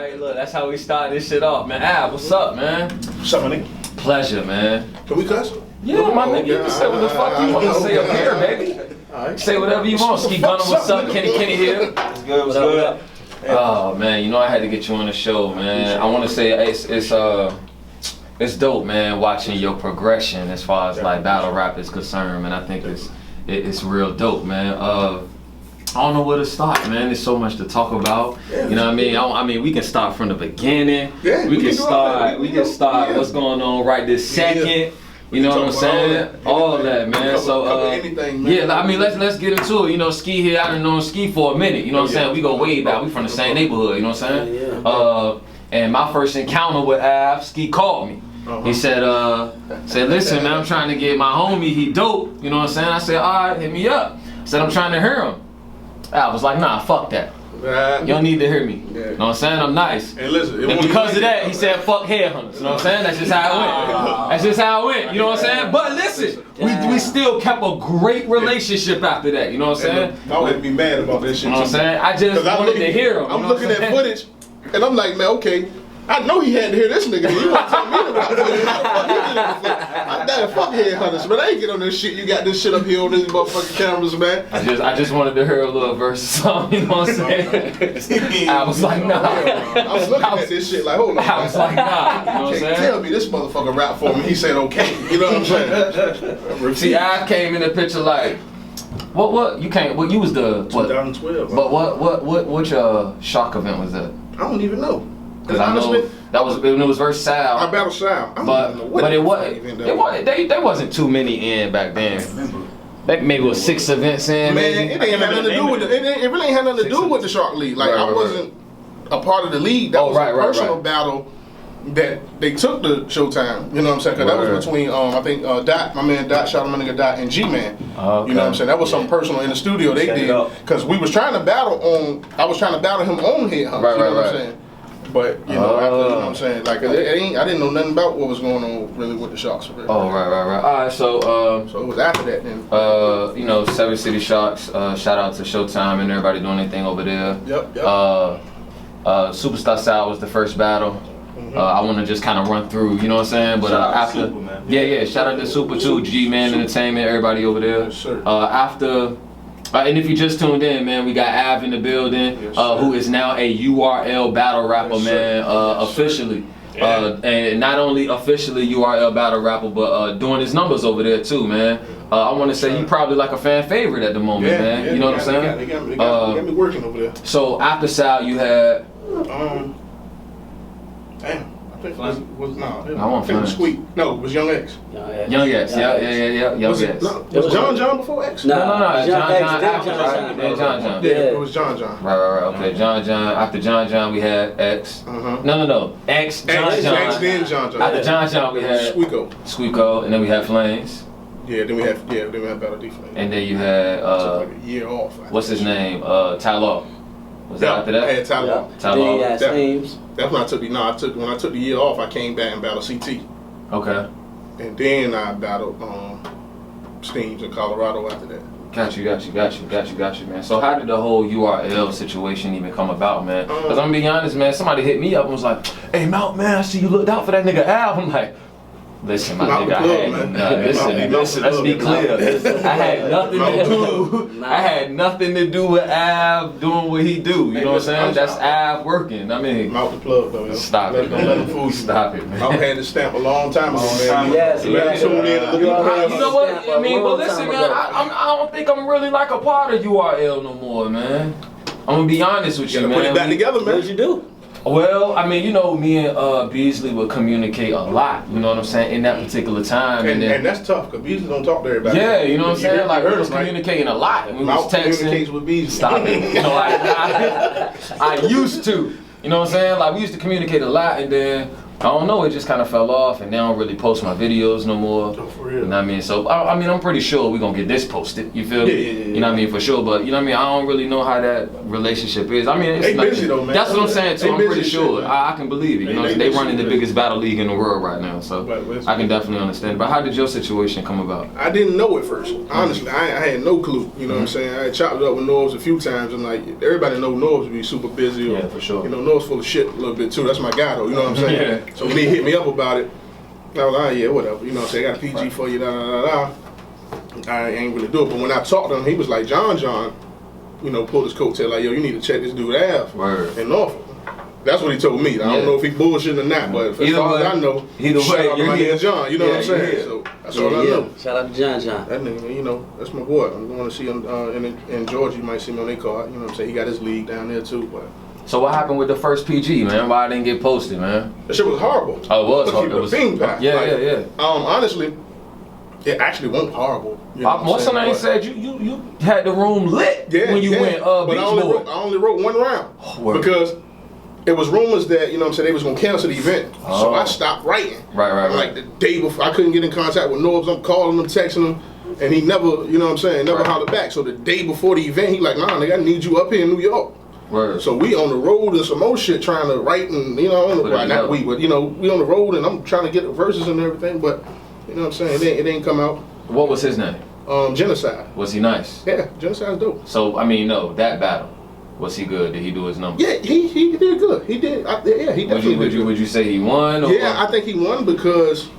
Alright, look, that's how we start this shit off, man. Ab, what's up, man? What's up, my nigga? Pleasure, man. Can we cuss? Yeah, my nigga, you can say what the fuck you want to say up here, baby. Alright. Say whatever you want. Ski Gunner, what's up? Kenny here. What's good? What's good? Oh man, you know I had to get you on the show, man. I want to say it's dope, man, watching your progression as far as like battle rap is concerned, man. I think it's real dope, man. I don't know where to start, man. There's so much to talk about. You know what I mean? I mean, we can start from the beginning. Yeah, we can start what's going on right this second. You know what I'm saying? All of that, man. So, anything, man. yeah, I mean, let's get into it. You know, Ski here, I done known Ski for a minute. You know what I'm saying? We go way back. We from the same neighborhood. You know what I'm saying? And my first encounter with Av, Ski called me. He said, listen, man, I'm trying to get my homie. He dope. You know what I'm saying? I said, all right, hit me up. I said, I'm trying to hear him. I was like, nah, fuck that. You don't need to hear me. You know what I'm saying? I'm nice. And listen, and because of that, he said, fuck headhunters. You know what I'm saying? That's just how it went. That's just how it went. You know what I'm saying? But listen, we still kept a great relationship after that. You know what I'm saying? I wouldn't be mad about this shit. You know what I'm saying? I just wanted to hear him. I'm looking at footage, and I'm like, man, okay. I know he had to hear this nigga. He want to tell me about it. Fuck headhunters, man. I ain't get on this shit. You got this shit up here on these motherfucking cameras, man. I just wanted to hear a little verse or something. You know what I'm saying? I was like, nah. I was looking at this shit like, hold on. I was like, nah. You know what I'm saying? Tell me this motherfucker rap for me. He said okay. You know what I'm saying? See, I came in the picture like, what? You can't. What? You was the what? 2012. But what your shock event was that? I don't even know. Because I know that was when it was versus Sal. I battled Sal. But it wasn't too many in back then. Maybe it was 6 events in. Man, it ain't had nothing to do with it really ain't had nothing to do with the Shark League. Like I wasn't a part of the league. That was a personal battle that they took to Showtime. You know what I'm saying? Because that was between I think Dot, my man Dot, shout out my nigga Dot, and G-Man. You know what I'm saying? That was something personal in the studio they did. Because we was trying to battle on. I was trying to battle him on Headhunters. You know what I'm saying? But you know, after, you know what I'm saying? Like I didn't know nothing about what was going on really with the Sharks. Right? Oh right. All right, so it was after that then. You know, Seven City Sharks. Shout out to Showtime and everybody doing their thing over there. Yep. Superstar Sal was the first battle. I want to just kind of run through, you know what I'm saying? But after, Super, yeah, shout out to Super too, G-Man Entertainment, everybody over there. Yes, sir. After. And if you just tuned in, man, we got Av in the building, who is now a URL battle rapper, man, officially. And not only officially URL battle rapper, but doing his numbers over there too, man. I want to say he probably like a fan favorite at the moment, man. You know what I'm saying? They got me working over there. So after Sal, you had. Damn. I think it was Squeak. No, it was Young X. Young X, yeah. Young X. Was John before X? No. John after, right? Yeah, John. Yeah, it was John. Right. Okay, John. After John, we had X. No. X, John. X, then John. After John, we had Squeako, and then we had Flames. Yeah, then we had Battle D Flames. And then you had like a year off. What's his name? Tyler. Was that after that? I had Tyler. Then you had Steams. That's when I took the year off. I came back and battled CT. Okay. And then I battled Steams in Colorado after that. Got you, man. So how did the whole URL situation even come about, man? Because I'm gonna be honest, man. Somebody hit me up and was like, "Hey, Mount, man, I see you looked out for that nigga Al." I'm like, listen, my nigga, listen, let's be clear. I had nothing to do with Av doing what he do. You know what I'm saying? That's Av working. I mean, mouth the plug though. Stop it. Don't let him fool you. Stop it, man. I had this stamp a long time ago, man. Yes. You know what? I mean, but listen, man. I don't think I'm really like a part of URL no more, man. I'm gonna be honest with you, man. Put it back together, man. What did you do? Well, I mean, you know, me and Beasley would communicate a lot, you know what I'm saying, in that particular time. And that's tough, because Beasley don't talk to everybody. Yeah, you know what I'm saying? Like, we was communicating a lot, and we was texting. Communicates with Beasley. Stop it. You know, I used to. You know what I'm saying? Like, we used to communicate a lot, and then, I don't know, it just kind of fell off, and now I don't really post my videos no more. Oh, for real? You know what I mean? So, I'm pretty sure we're going to get this posted. You feel me? Yeah. You know what I mean? For sure. But, you know what I mean? I don't really know how that relationship is. I mean, it's they busy though, man. That's what I'm saying too. I'm pretty sure. Shit, I can believe it. You know, they running the biggest battle league in the world right now, so I can definitely understand. But how did your situation come about? I didn't know at first. Honestly, I had no clue. You know what I'm saying? I had chopped it up with Norbs a few times, and like everybody know Norbs be super busy. Or, yeah, for sure. You know, Norbs full of shit a little bit too. That's my guy though. You know what I'm saying? So when he hit me up about it, I was like, yeah, whatever. You know what I'm saying? I got a PG for you, da da da da. I ain't really do it. But when I talked to him, he was like, John, you know, pulled his coattail like, yo, you need to check this dude out in Norfolk. That's what he told me. I don't know if he bullshitting or not, but as far as I know, shout out to my nigga John. You know what I'm saying? So that's all I know. Shout out to John. That nigga, you know, that's my boy. I'm going to see him in Georgia. You might see him on their card. You know what I'm saying? He got his league down there too. But so what happened with the first PG, man? Why it didn't get posted, man? that shit was horrible. Oh, it was horrible. It was bean pie. Yeah. Honestly, it actually wasn't horrible. You know What's the name said? You had the room lit when you went but Beach I only wrote one round because it was rumors that, you know what I'm saying, they was gonna cancel the event. So I stopped writing. Right. Like the day before, I couldn't get in contact with Norbs. I'm calling him, texting him, and he never, you know what I'm saying, never hollered back. So the day before the event, he like, nah, nigga, I need you up here in New York. Word. So we on the road and some more shit trying to write and, you know, not we, but, you know, we on the road and I'm trying to get the verses and everything, but, you know what I'm saying, it ain't come out. What was his name? Genocide. Was he nice? Yeah, Genocide's dope. So, I mean, no, that battle, was he good? Did he do his number? Yeah, he did good. He did. He definitely did good. Would you say he won? Or yeah, I think he won because,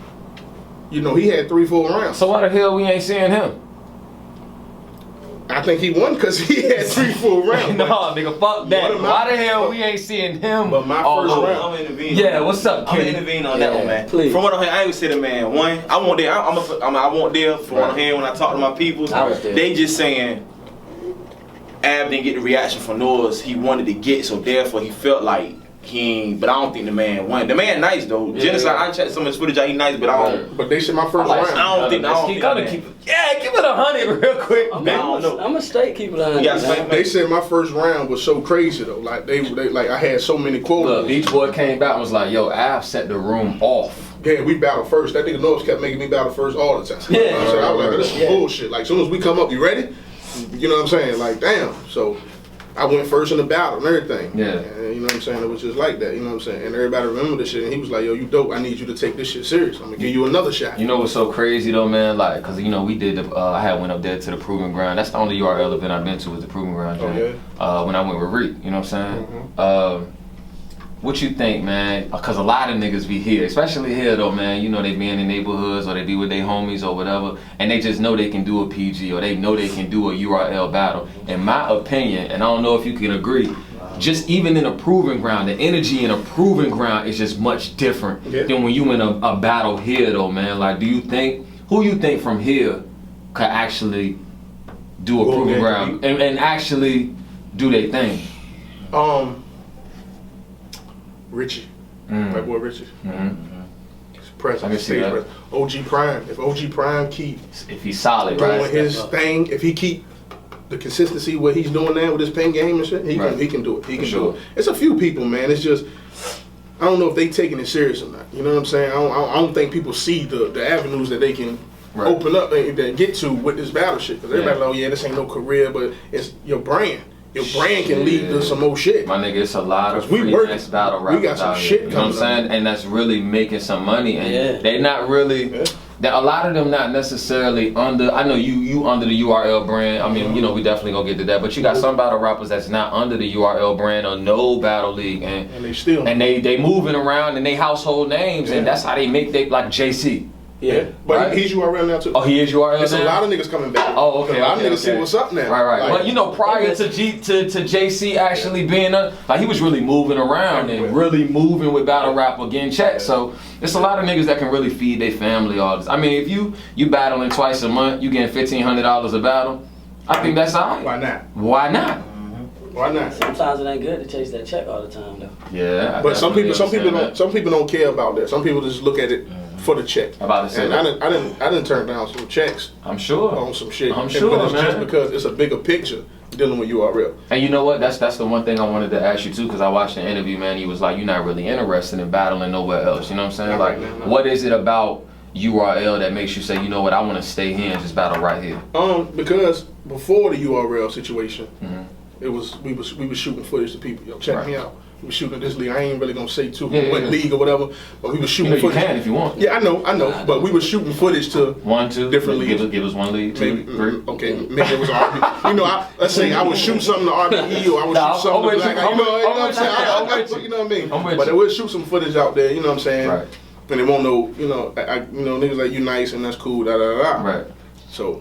you know, he had 3-4 rounds. So why the hell we ain't seeing him? I think he won because he had 3-4 rounds. No, nigga, fuck that. Why the hell we ain't seeing him? But my first round. I'm intervening. Yeah, what's up, kid? I'm intervening on that one, man. Please. From what I heard, I ain't say the man won. I want there. I want there. From what I hear when I talk to my people, I was there. they just saying Ab didn't get the reaction from Norbs he wanted to get, so therefore he felt like he ain't. But I don't think the man won. The man nice though. Genocide. I checked some of his footage out. He nice, but I don't. But they said my first round. I don't think. Yeah, give it 100 real quick. I'm a straight keep it 100. They said my first round was so crazy though. Like they like I had so many quotas. Look, Beach Boy came back and was like, "Yo, Av set the room off." Yeah, we battled first. That nigga Norbs kept making me battle first all the time. Yeah. You know what I'm saying? I was like, this is bullshit. Like, as soon as we come up, you ready? You know what I'm saying? Like, damn. So I went first in the battle and everything. Yeah. And you know what I'm saying? It was just like that. You know what I'm saying? And everybody remembered this shit. And he was like, yo, you dope. I need you to take this shit serious. I'm going to give you another shot. You know what's so crazy though, man? Like, cause you know we did the. I had went up there to the Proving Ground. That's the only URL event I've been to was the Proving Ground. When I went with Reek. You know what I'm saying? What you think, man? Cause a lot of niggas be here, especially here though, man. You know they be in the neighborhoods or they be with their homies or whatever, and they just know they can do a PG or they know they can do a URL battle. In my opinion, and I don't know if you can agree, just even in a Proving Ground, the energy in a Proving Ground is just much different than when you in a battle here though, man. Like, who you think from here could actually do a Proving Ground and actually do their thing? Richie. My boy Richie. He's present. I can see that. OG Prime. If OG Prime if he's solid, doing right? his thing, if he keep the consistency what he's doing now with his pen game and shit, he can do it. He can do it. It's a few people, man. It's just I don't know if they taking it serious or not. You know what I'm saying? I don't think people see the avenues that they can open up and get to with this battle shit. Because everybody like, oh yeah, this ain't no career, but it's your brand. Your brand can lead to some more shit. My nigga, it's a lot of freelance battle rappers. We got some shit you know what I'm saying? And that's really making some money. And they not really, a lot of them not necessarily under, I know you under the URL brand. I mean, you know, we definitely gonna get to that. But you got some battle rappers that's not under the URL brand or no battle league. And they still. And they moving around and they household names. And that's how they make like JC. Yeah, but he's URL now too. Oh, he is URL There's now? a lot of niggas coming back. Oh, okay. A lot of niggas see what's up now. Right. Like, but you know, prior to JC actually being like he was really moving around and really moving with battle rap or getting checked. So it's a lot of niggas that can really feed their family all this. I mean, if you battling twice a month, you getting $1,500 a battle. I think that's all right. Why not? Why not? Why not? Sometimes it ain't good to chase that check all the time though. Yeah. But some people don't care about that. Some people just look at it for the check. About to say and I didn't turn down some checks. I'm sure. On some shit. I'm sure, but it's man. just because it's a bigger picture dealing with URL. And you know what? That's the one thing I wanted to ask you too, because I watched the interview, man. He was like, you're not really interested in battling nowhere else. You know what I'm saying? Like, what is it about URL that makes you say, you know what, I want to stay here and just battle right here? Because before the URL situation, we was shooting footage to people. Yo, check me out. We were shooting this league. I ain't really gonna say what league or whatever, but we were shooting footage. You can if you want. Yeah, I know. But we were shooting footage to 1, 2 different leagues. Give us one league, 2, 3. Okay, maybe it was RB. You know, let's say I would shoot something to RBE or I would shoot something to Black. You know what I'm saying? You know what I mean? But they would shoot some footage out there. You know what I'm saying? Right. And they won't know. You know, niggas like you nice and that's cool. Da da da. Right. So.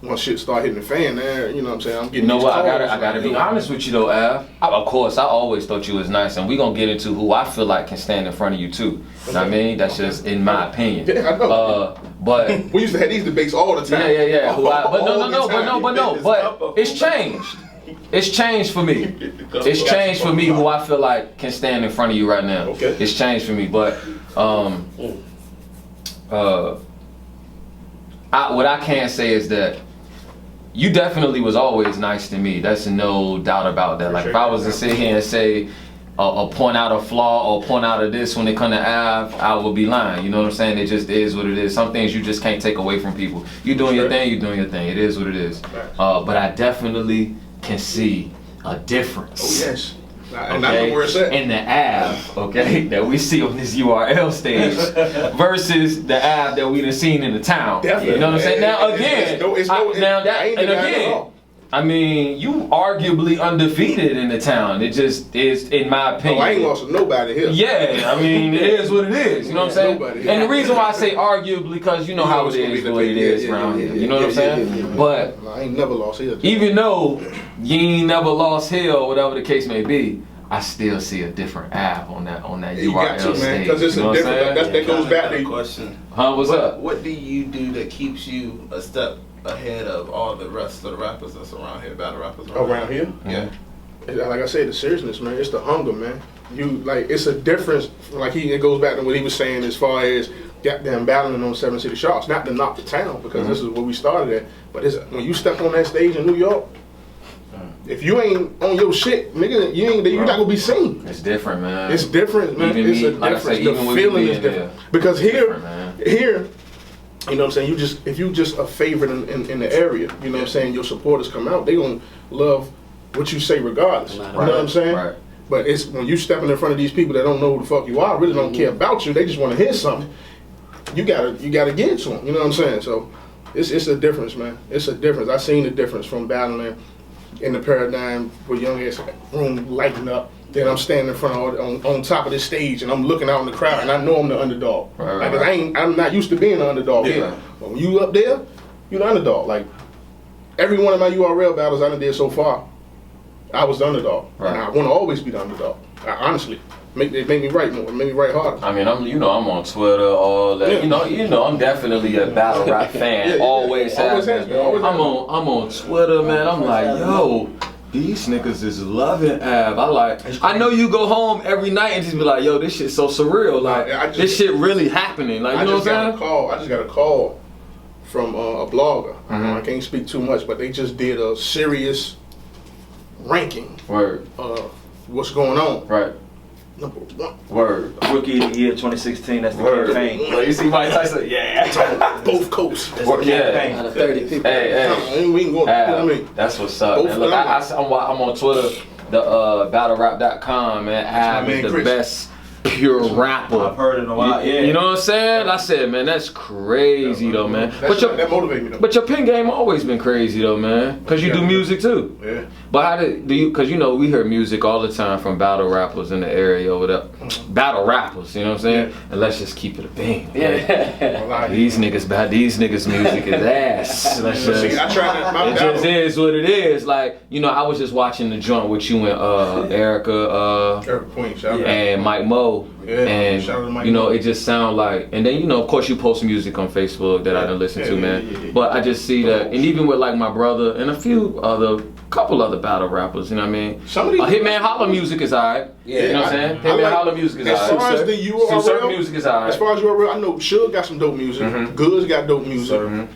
Once shit start hitting the fan there, you know what I'm saying? I'm getting You know what? I gotta be honest with you though, Av. Of course, I always thought you was nice, and we gonna get into who I feel like can stand in front of you too. You know what I mean? That's just in my opinion. Yeah, I know. But we used to have these debates all the time. Yeah. But it's changed. It's changed for me. It's changed for me who I feel like can stand in front of you right now. Okay. It's changed for me, but what I can say is that you definitely was always nice to me. That's no doubt about that. Like if I was to sit here and say or point out a flaw or point out of this when it come to Av, I would be lying. You know what I'm saying? It just is what it is. Some things you just can't take away from people. You doing your thing, you doing your thing. It is what it is. But I definitely can see a difference. Oh yes. And I know where it's at. In the Av, okay, that we see on this URL stage versus the Av that we done seen in the town. Definitely. You know what I'm saying? Now again, I mean, you arguably undefeated in the town. It just is, in my opinion. I ain't lost to nobody here. Yeah, I mean, it is what it is. You know what I'm saying? Nobody. And the reason why I say arguably, because you know how it is, the way it is around here. You know what I'm saying? But I ain't never lost here. even though you ain't never lost here or whatever the case may be, I still see a different Av on that you got URL to, stage. man, because it's a different. That goes back to question. Huh? What's up? What do you do that keeps you a step ahead of all the rest of the rappers that's around here, battle rappers around here? Yeah. Like I said, the seriousness, man. It's the hunger, man. It's a difference. Like it goes back to what he was saying as far as goddamn battling on 7 City Sharks. Not to knock the town because this is where we started at. But when you step on that stage in New York, if you ain't on your shit, nigga, you're not gonna be seen. It's different, man. It's different, man. Even it's me, a like I difference. say, The even with feeling me is being different. there, Because here, different, you know what I'm saying, if you just a favorite in the area, you know what I'm saying, your supporters come out, they gonna love what you say regardless. You know what I'm saying? Right. But it's when you stepping in front of these people that don't know who the fuck you are, really don't care about you, they just wanna hear something, you gotta get it to them, you know what I'm saying? So it's a difference, man. It's a difference. I seen the difference from battling in the Paradigm with young ass room lighting up. Then I'm standing in front of on top of this stage and I'm looking out in the crowd and I know I'm the underdog. I'm not used to being the underdog here. But when you up there, you're the underdog. Like every one of my URL battles I done did so far, I was the underdog. And I want to always be the underdog. Honestly. It made me write more. It made me write harder. I mean, I'm on Twitter, all that. Yeah. You know, I'm definitely a battle rap fan. Always have been. I'm on Twitter, man. I'm like, yo, these niggas is loving Av. I know you go home every night and just be like, yo, this shit's so surreal. Like, this shit really happening. Like, you know what I'm saying? I just got a call from a blogger. I can't speak too much, but they just did a serious ranking. Word. What's going on? Right. Number 1. Word. Rookie of the year 2016. That's the campaign. Well, you see Mike Tyson? Yeah. Both coasts. That's the campaign. Out of 30 people. Hey. We ain't going. That's what's up, man. Look, I'm on Twitter, the battlerap.com, man. Av is the best pure rapper. I've heard it in a while. Yeah. You know what I'm saying? I said, man, that's crazy though, man. That motivated me though. But your pen game always been crazy though, man. Cause you do music too. Yeah. But how do you? Cause you know we hear music all the time from battle rappers in the area over there. Battle rappers, you know what I'm saying? And let's just keep it a bean. Yeah. These niggas music is ass. Let's just. See, I tried it just is what it is. Like, you know, I was just watching the joint with you and Erica Point, and Mike Mo. Yeah, and you know, it just sound like, and then you know, of course, you post music on Facebook that I done listen to, man. But I just see that, and even with like my brother and a couple other battle rappers, you know what I mean? Hitman Holla music is alright. Yeah, you know what I'm saying? Hitman Holla music is alright. As far as the URL, certain music is alright. As far as URL, I know Suge got some dope music. Goods got dope music.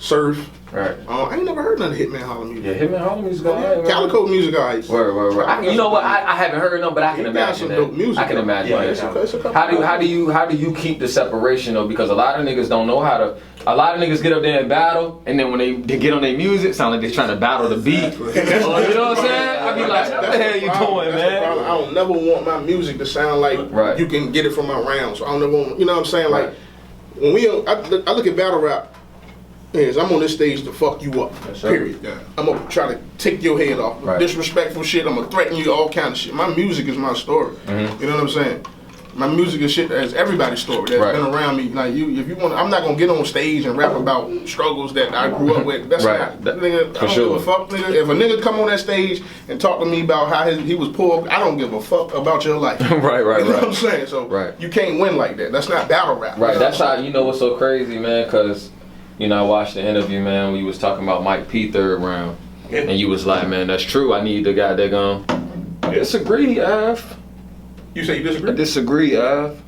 Surf. Right. I ain't never heard none of Hitman Holla music. Yeah, Hitman Holla music alright. Calico music alright. Word. You know what? I haven't heard them, but I can imagine dope music. I can imagine Yeah, that. How do you keep the separation though? Because a lot of niggas don't know how to a lot of niggas get up there and battle, and then when they get on their music, sound like they're trying to battle the beat. You know what I'm saying? I be like, what the hell you doing, man? I don't never want my music to sound like you can get it from my rounds. So I don't never want, you know what I'm saying? Like, when I look at battle rap, is I'm on this stage to fuck you up, period. Yeah. I'm gonna try to take your head off. Disrespectful shit, I'm gonna threaten you, all kind of shit. My music is my story. You know what I'm saying? My music is shit that's everybody's story that's been around me. Like if you want, I'm not gonna get on stage and rap about struggles that I grew up with. That's not, nigga. I don't give a fuck, nigga. If a nigga come on that stage and talk to me about how he was poor, I don't give a fuck about your life. You know what I'm saying? So you can't win like that. That's not battle rap. Right. That's how you know what's so crazy, man. Because you know I watched the interview, man. When you was talking about Mike P third round, and you was like, man, that's true. I need the guy that gon' disagree, F. You say you disagree? I disagree, Av.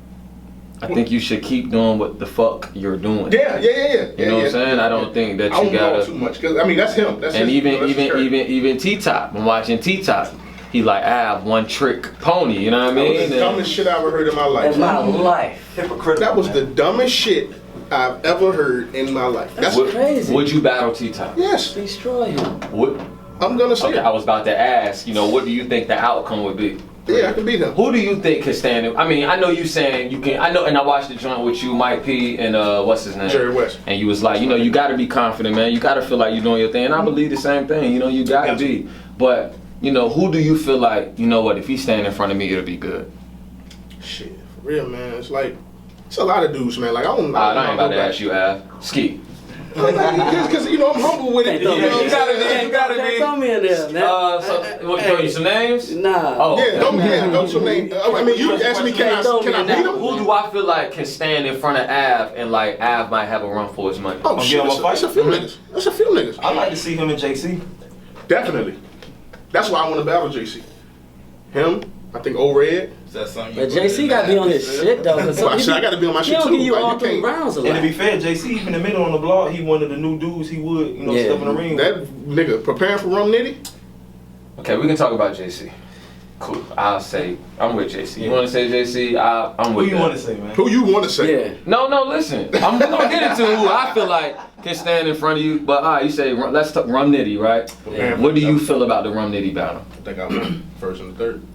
I think you should keep doing what the fuck you're doing. Yeah. You know what I'm saying? I don't think that you gotta too much. Cause I mean that's him. That's and his, even T-Top. I'm watching T-Top. He like Av, one trick pony. You know what I mean? That was the dumbest shit I ever heard in my life. In my life, hypocritical. That was the dumbest shit I've ever heard in my life. That's crazy. Would you battle T-Top? Yes. Destroy him. I'm gonna say. Okay, I was about to ask. You know, what do you think the outcome would be? Yeah, I can beat him. Who do you think can stand it? I mean, I know you saying you can. I know, and I watched the joint with you, Mike P, and what's his name? Jerry West. And you was like, you know, you got to be confident, man. You got to feel like you're doing your thing. And I believe the same thing. You know, you got to be. But you know, who do you feel like? You know what? If he stand in front of me, it'll be good. Shit, for real, man. It's like it's a lot of dudes, man. Like I ain't about to ask you, Av. Ski. Because you know I'm humble with it. You gotta be. Throw me in there, man. Throw you some names? Nah. Oh. Yeah, throw some names. I mean, you asked me, can I beat him? Who do I feel like can stand in front of Av and like Av might have a run for his money? Oh shit, that's a few niggas. That's a few niggas. I'd like to see him and JC. Definitely. That's why I want to battle JC. Him, I think O-Red. Is that something But JC got to be on his shit though. I got to be on my shit too. He don't give you all 3 rounds a lot. And to be fair, JC even admitted on the blog he one of the new dudes he would step in the ring. That nigga preparing for Rum Nitty. Okay, we can talk about JC. Cool. I'll say I'm with JC. You want to say JC? I'm with. Who you want to say, man? Who you want to say? Yeah. No, listen. I'm gonna get into who I feel like can stand in front of you. But you say let's talk Rum Nitty, right? Yeah. What do you feel about the Rum Nitty battle? I think I won first and the third.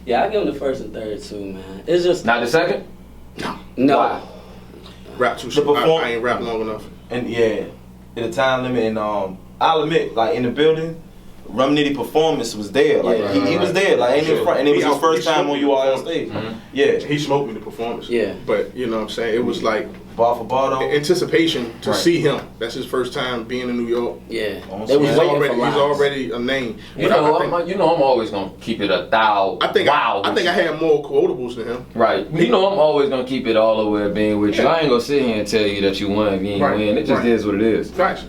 Yeah, I give him the first and third too, man. It's just Not the second? no. Why? Rap too short. I ain't rap long enough. And yeah, in the time limit, and I'll admit, like in the building, Rum Nitty performance was there. Like he was there, like in front, and it was his first time on you all on stage. Yeah, he smoked me the performance. Yeah, but you know what I'm saying, it was like bar for bar though. Anticipation to see him. That's his first time being in New York. Yeah, he's already a name. You know, I'm always gonna keep it 1,000. I think I had more quotables than him. Right. You know, I'm always gonna keep it all the way being with you. I ain't gonna sit here and tell you that you won if you ain't win. It just is what it is. Right.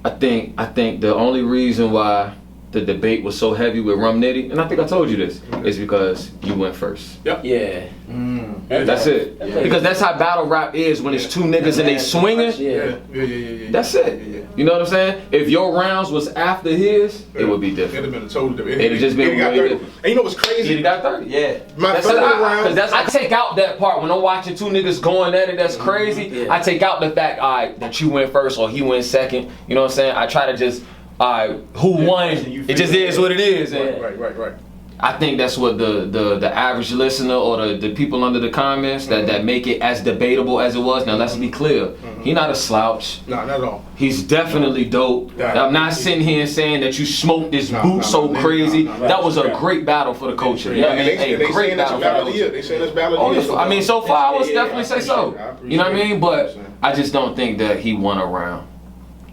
I think the only reason why the debate was so heavy with Rum Nitty, and I think I told you this, is because you went first. Yep. Yeah. That's it. Because that's how battle rap is when it's 2 niggas and they swinging. Yeah. That's it. You know what I'm saying? If your rounds was after his, it would be different. It'd have been a total different. It'd just been way different. And you know what's crazy? He'd got 30. Yeah. My third round. Because I take out that part when I'm watching 2 niggas going at it. That's crazy. Yeah. I take out the fact, that you went first or he went second. You know what I'm saying? I try to just, who won? It just is what it is. And Right. I think that's what the average listener or the people under the comments that make it as debatable as it was. Now let's be clear, he not a slouch. No, not at all. He's definitely dope. I'm not sitting here and saying that you smoked this boot so crazy. That was a great battle for the culture. You know what I mean? A great battle for the culture. They saying that's battle of the year. I mean, so far I would definitely say so. You know what I mean? But I just don't think that he won a round,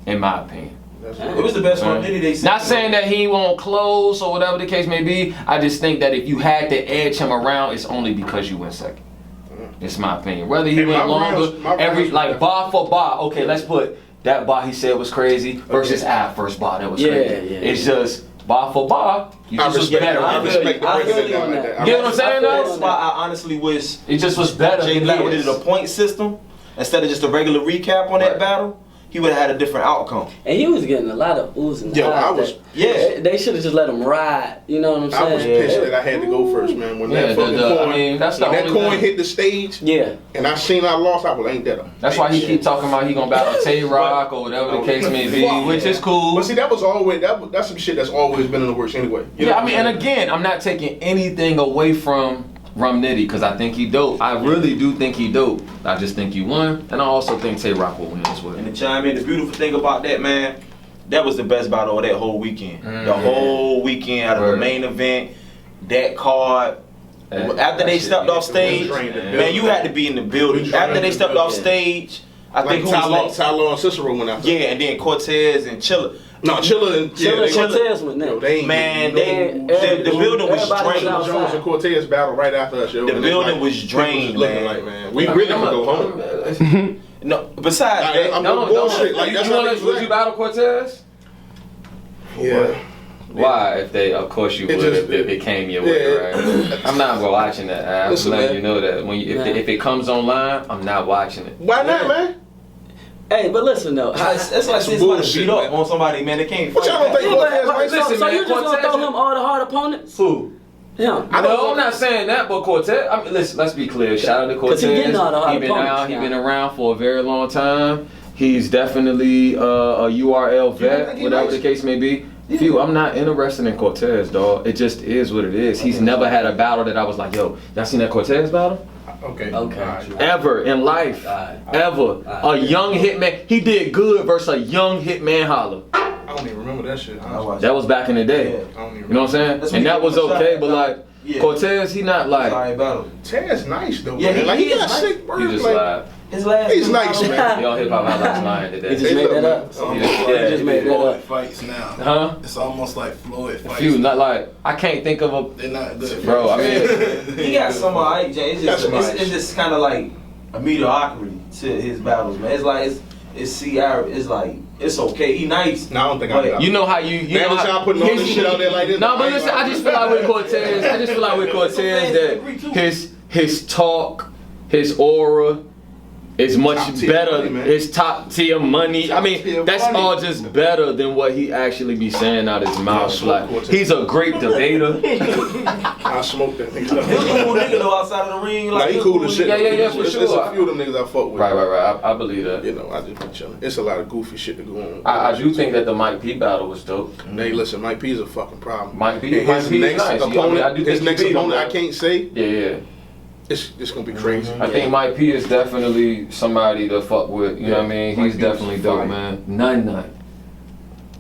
in my opinion. It was the best one. Not saying that he won't close or whatever the case may be. I just think that if you had to edge him around, it's only because you went second. It's my opinion. Whether he went longer, bar for bar. Okay, let's put that bar he said was crazy versus our first bar that was crazy. Yeah. It's just bar for bar. You just was better. I respect the breaking it down like that. You know what I'm saying? That's why I honestly wish it just was better. Jay Black did a point system instead of just a regular recap on that battle. he would have had a different outcome. And he was getting a lot of oohs and ahs. They should have just let him ride. You know what I'm saying? I was pissed that I had to go first, man. When that fucking coin, that coin hit the stage, and I seen I lost, I was ain't that up. That's why he keep talking about he gonna battle Tay Rock or whatever the case may be, which is cool. But see, that was always that's some shit that's always been in the works anyway. Yeah, I mean, and again, I'm not taking anything away from Rum Nitty because I think he dope. I really do think he dope. I just think he won, and I also think Tay Rock will win as well. And to chime in, the beautiful thing about that, man, that was the best battle of that whole weekend. The whole weekend out of the main event, that card. After they stepped off stage, man, you had to be in the building. After they stepped off stage, I think Tyler and Cicero went out. Yeah, and then Cortez and Chilla. No, Chilla and Cortez went there. The building was drained. Jones and Cortez battled right after us. The building was drained, man. We really could go home. No, besides that, bullshit. Like that's would you battle Cortez? Yeah. Why? If they, of course you would. If it came your way, right? I'm not watching that. I'm letting you know that when if it comes online, I'm not watching it. Why not, man? Hey, but listen though, that's like this bullshit up on somebody, man. They can't fight. But y'all don't think Cortez might listen, so man, you just gonna throw him all the hard opponents? Who? Yeah. I'm not saying that, but Cortez. I mean, listen, let's be clear. Shout out to Cortez. He been around for a very long time. He's definitely a URL vet, whatever the case may be. I'm not interested in Cortez, dog. It just is what it is. He's never had a battle that I was like, yo, y'all seen that Cortez battle? Okay. Ever in life. Ever. A young hitman. He did good versus a young hitman holler. I don't even remember that shit. That was back in the day. You know what I'm saying? And that was okay, but like, Cortez, he not like. Ted's nice though. Yeah, man. he got is sick He just lied. He's nice, man. Y'all hip hop highlights lying today. He just made that up. He just made that up. Fights now. Huh? It's almost like Floyd fights. Few, not like I can't think of a. They're not good. Bro, I mean, he got some alright, Jay. It's just kind of like a mediocrity to his battles, man. It's like it's CR. It's like it's okay. He nice. No, I don't think I got. You know how you know how y'all putting all this shit out there like this. No, but listen, I just feel like with Cortez, that his talk, his aura is much better. His top tier money. I mean, that's all just better than what he actually be saying out his mouth. Like he's a great debater. I smoked that nigga. He's a cool nigga though outside of the ring. Like he cool as shit. Yeah, for sure. There's a few of them niggas I fuck with. Right. I believe that. You know, I just been chilling. It's a lot of goofy shit to go on. I do think that the Mike P battle was dope. Hey, listen, Mike P is a fucking problem. Mike P is nice. His next opponent, I can't say. Yeah. It's gonna be crazy. I think Mike P is definitely somebody to fuck with. You know what I mean? He's definitely dope, man. None.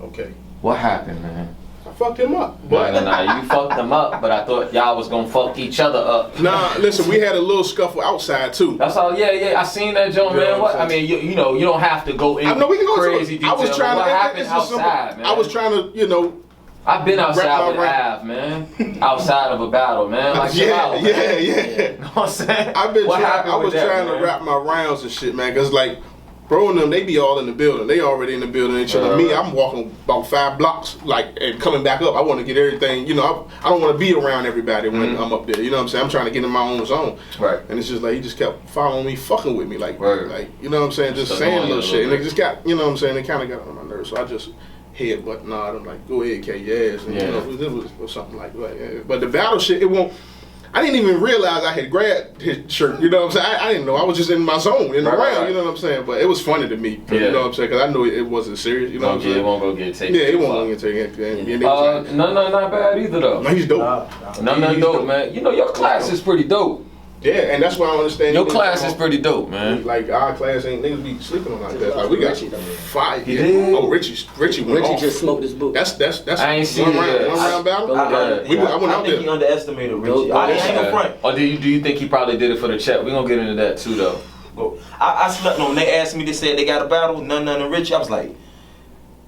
Okay. What happened, man? I fucked him up. Nah. You fucked him up, but I thought y'all was gonna fuck each other up. Nah, listen, we had a little scuffle outside too. That's all. Yeah. I seen that, Joe, man. What? I mean, you know, you don't have to go into crazy detail. I was trying what to. happened outside, man. I was trying to, you know. I've been outside with Av, man. Outside of a battle, man. Like, yeah. You know what I'm saying? I was trying to wrap my rounds and shit, man. Cause like, bro and them, they be all in the building. They already in the building and chilling. Me, I'm walking about 5 blocks, like, and coming back up. I want to get everything, you know. I don't want to be around everybody when I'm up there. You know what I'm saying? I'm trying to get in my own zone. Right. And it's just like he just kept following me, fucking with me, like, you know what I'm saying? Just That's saying little shit, and bit. it just got, you know what I'm saying? It kind of got on my nerves. So I just headbutt nod. I'm like, go ahead, K, yes. And, you know, it was something like that. But the battle shit, it won't. I didn't even realize I had grabbed his shirt. You know what I'm saying? I didn't know. I was just in my zone, in the round. You know what I'm saying? But it was funny to me. You know what I'm saying? Because I knew it wasn't serious. You know what I'm saying? It won't go get taken. Yeah, it won't go get taken. No, not bad either though. No, he's dope. He's dope, man. You know your class is pretty dope. Yeah, and that's why I understand. Your class is pretty dope, man. Like our class ain't niggas be sleeping on our class. Like we got five. He did? Oh, Richie went off. Just smoked his boot. That's I ain't seen that. One round battle. I went out there. He underestimated Richie. I ain't in front. Or do you think he probably did it for the check? We gonna get into that too, though. I slept on. They asked me. They said they got a battle. None and Richie. I was like,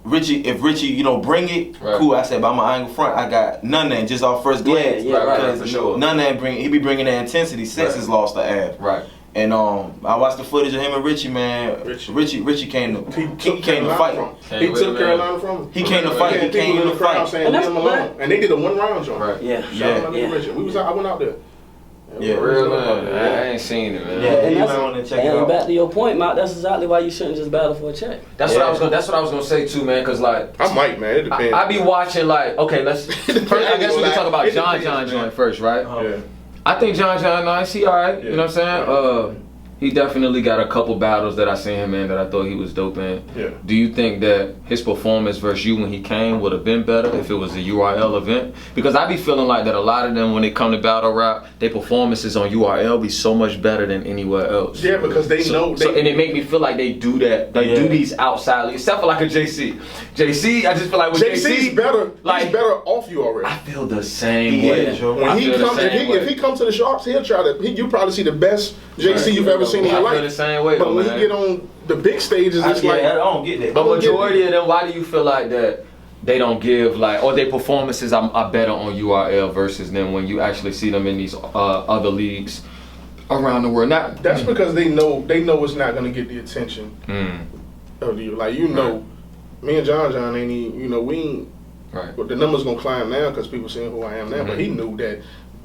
if Richie, you know, bring it, cool. I said, but I'm an angle front. I got none and just off first glance. Right, for sure. None and he be bringing that intensity. Since he's lost the ab. Right. And I watched the footage of him and Richie, man. Richie came to fight. He took Carolina from him. He came to fight. He came to fight. And they did a 1 round joint. Right. Yeah. Richie. I went out there. Yeah, real man. I ain't seen it, man. Yeah, you might want to check it out. And back to your point, Mark, that's exactly why you shouldn't just battle for a check. That's what I was gonna say too, man. Cause like I might, man. It depends. I be watching like, okay, let's. I guess we can talk about John joint first, right? Yeah. I think John nice. He alright. Yeah. You know what I'm saying? He definitely got a couple battles that I seen him in that I thought he was dope in. Yeah. Do you think that his performance versus you when he came would have been better if it was a URL event? Because I be feeling like that a lot of them when they come to battle rap, their performances on URL be so much better than anywhere else. Yeah, because they know. And it make me feel like they do that. They do these outside leagues, except for like a JC. JC, I just feel like with JC's better. Like, he's better off you already. I feel the same way. When he comes, if he comes to the Sharps, he'll try to. You probably see the best JC you've ever seen in your life. I feel the same way, but when you get on the big stages, it's like I don't get that. But majority of them, why do you feel like that they don't give like, or their performances are better on URL versus them when you actually see them in these other leagues around the world? That's because they know it's not gonna get the attention of you. Like me and John ain't even, we ain't. Right. But the numbers gonna climb now because people seeing who I am now. But he knew that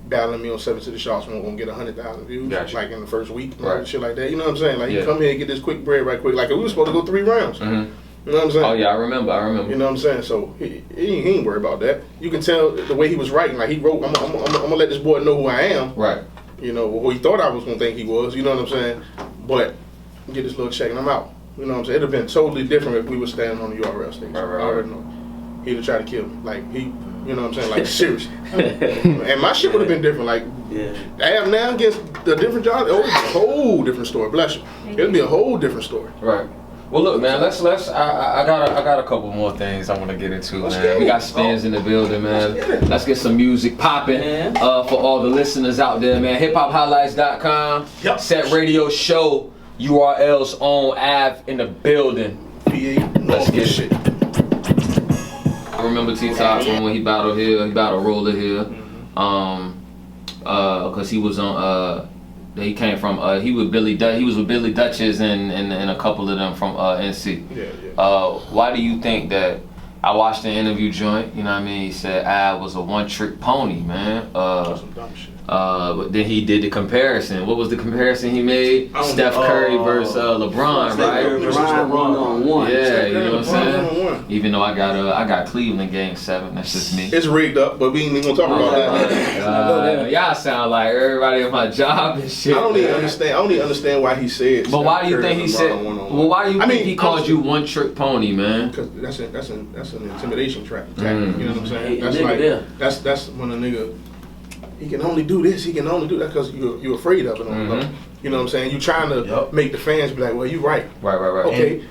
battling me on 7 to the Sharps wasn't gonna get 100,000 views like in the first week, shit like that. You know what I'm saying? Like you come here and get this quick bread right quick. Like we were supposed to go 3 rounds. You know what I'm saying? Oh yeah, I remember. You know what I'm saying? So he ain't worried about that. You can tell the way he was writing. Like he wrote, I'm gonna let this boy know who I am. Right. You know, who he thought I was gonna think he was. You know what I'm saying? But get this little check and I'm out. You know what I'm saying? It'd have been totally different if we were standing on the URL stage. I already know. He'd have tried to kill me. Like you know what I'm saying? Like seriously. And my shit would have been different. Like I have now against the different John. Oh, it's a whole different story. Bless you. It'll be a whole different story. Right. Well, look, man. Let's. I got a couple more things I want to get into, man. We got Spins in the building, man. Let's get some music popping for all the listeners out there, man. HipHopHighlights.com. Yep. Set Radio Show URLs on Av in the building. Let's get it. I remember T-Top from when he battled here. He battled Roller here. Because he was on. He came from. He was Billy. He was with Billy Dutchess and a couple of them from NC. Why do you think that? I watched the interview joint. You know what I mean? He said Av was a one-trick pony, man. Some dumb shit. But then he did the comparison. What was the comparison he made? Steph Curry versus LeBron, right? LeBron 1-on-1. Yeah, you know what I'm saying? Even though I got Cleveland Game 7. That's just me. It's rigged up, but we ain't even gonna talk about that. Y'all sound like everybody at my job and shit. I don't even understand why he said. But why do you think he said? Well, why do you think he called you one trick pony, man? Because that's an intimidation trap. You know what I'm saying? That's like that's when a nigga. He can only do this. He can only do that because you're afraid of it. You know what I'm saying? You're trying to make the fans be like, "Well, you're right." Right. Okay.